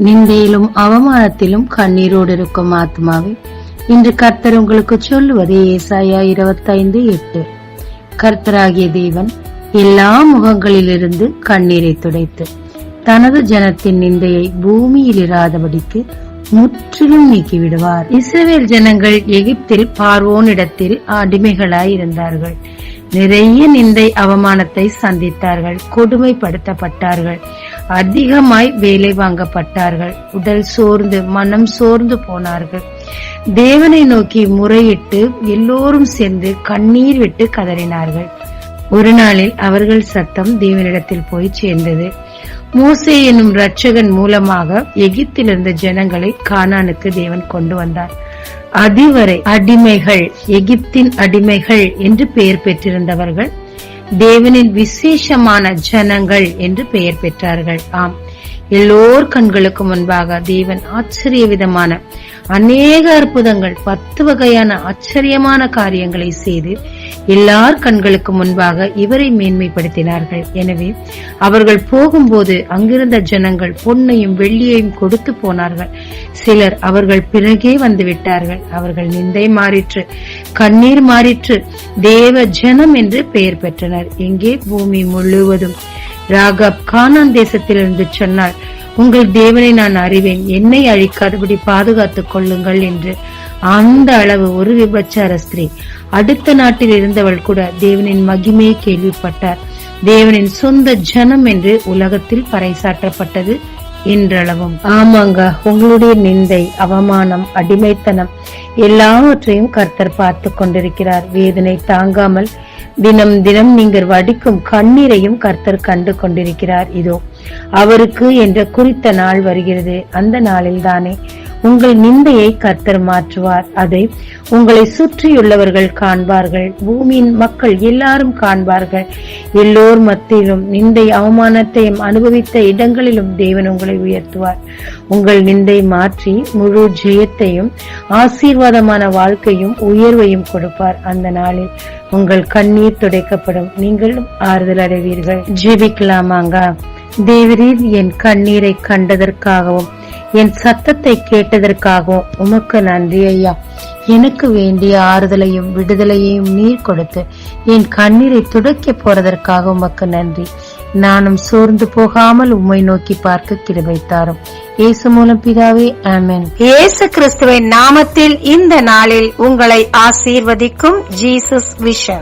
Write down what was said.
நிந்தையிலும் அவமானத்திலும் கண்ணீரோடு இருக்கும் ஆத்மாவே, இன்று கர்த்தர் உங்களுக்கு சொல்லுவது ஏசாயா 25:8. கர்த்தராகிய தேவன் எல்லா முகங்களிலிருந்து கண்ணீரை துடைத்து தனது ஜனத்தின் நிந்தையை பூமியில் இராதபடிக்கு முற்றிலும் நீக்கிவிடுவார். இஸ்ரவேல் ஜனங்கள் எகிப்தில் பார்வோனிடத்தில் அடிமைகளாய் இருந்தார்கள். நிறைய நிந்தை அவமானத்தை சந்தித்தார்கள். கொடுமைப்படுத்தப்பட்டார்கள். அதிகமாய் வேலை வாங்கப்பட்டார்கள். உடல் சோர்ந்து மனம் சோர்ந்து போனார்கள். தேவனை நோக்கி முறையிட்டு எல்லோரும் சேர்ந்து கண்ணீர் விட்டு கதறினார்கள். ஒரு நாளில் அவர்கள் சத்தம் தேவனிடத்தில் போய் சேர்ந்தது. மோசே என்னும் இரட்சகன் மூலமாக எகிப்திலிருந்த ஜனங்களை கானானுக்கு தேவன் கொண்டு வந்தார். அதுவரை அடிமைகள், எகிப்தின் அடிமைகள் என்று பெயர் பெற்றிருந்தவர்கள் தேவனின் விசேஷமான ஜனங்கள் என்று பெயர் பெற்றார்கள். ஆம், எல்லோர் கண்களுக்கு முன்பாக தேவன் ஆச்சரிய விதமான அநேக அற்புதங்கள், 10 வகையான ஆச்சரியமான காரியங்களை செய்து எல்லார் கண்களுக்கு முன்பாக இவரை மேன்மைப்படுத்தினார்கள். எனவே அவர்கள் போகும்போது அங்கிருந்த ஜனங்கள் பொன்னையும் வெள்ளியையும் கொடுத்து போனார்கள். சிலர் அவர்கள் பிறகே வந்து விட்டார்கள். அவர்கள் நிந்தை மாறிற்று, கண்ணீர் மாறிற்று, தேவ ஜனம் என்று பெயர் பெற்றனர். எங்கே? பூமி முழுவதும். ராகாப் கானான் தேசத்திலிருந்து சொன்னாள், உங்கள் தேவனை நான் அறிவேன், என்னை அழிக்காதபடி பாதுகாத்துக் கொள்ளுங்கள் என்று. அந்த அளவு ஒரு விபச்சார ஸ்திரீ, அடுத்த நாட்டில் இருந்தவள் கூட தேவனின் மகிமையை கேள்விப்பட்டார். தேவனின் சொந்த ஜனம் என்று உலகத்தில் பறைசாற்றப்பட்டது இன்றளவும். ஆமாங்க, உங்களுடைய நிந்தை, அவமானம், அடிமைத்தனம் எல்லாவற்றையும் கர்த்தர் பார்த்து கொண்டிருக்கிறார். வேதனை தாங்காமல் தினம் தினம் நீங்கள் வடிக்கும் கண்ணீரையும் கர்த்தர் கண்டு கொண்டிருக்கிறார். இதோ அவருக்கு என்ற குறித்த நாள் வருகிறது. அந்த நாளில் தானே உங்கள் நிந்தையை கர்த்தர் மாற்றுவார். அதை உங்களை சுற்றியுள்ளவர்கள் காண்பார்கள். பூமியின் மக்கள் எல்லாரும் காண்பார்கள். எல்லோர் மத்தியிலும் நிந்தை அவமானத்தையும் அனுபவித்த இடங்களிலும் தேவன் உங்களை உயர்த்துவார். உங்கள் நிந்தை மாற்றி முழு ஜெயத்தையும் ஆசீர்வாதமான வாழ்க்கையும் உயர்வையும் கொடுப்பார். அந்த நாளில் உங்கள் கண்ணீர் துடைக்கப்படும், நீங்களும் ஆறுதல் அடைவீர்கள். ஜெபிக்கலாமாங்க. தேவரீர், என் கண்ணீரை கண்டதற்காகவும் என் சத்தத்தை கேட்டதற்காகவும் உமக்கு நன்றி ஐயா. எனக்கு வேண்டிய ஆறுதலையும் விடுதலையையும் நீர் கொடுத்து என் கண்ணீரை துடைக்க போறதற்காக உமக்கு நன்றி. நானும் சோர்ந்து போகாமல் உம்மை நோக்கி பார்க்க கிருபை தாரும். இயேசு மூலம் பிதாவே, ஆமென். இயேசு கிறிஸ்துவின் நாமத்தில் இந்த நாளில் உங்களை ஆசீர்வதிக்கும் ஜீசஸ் விஷன்.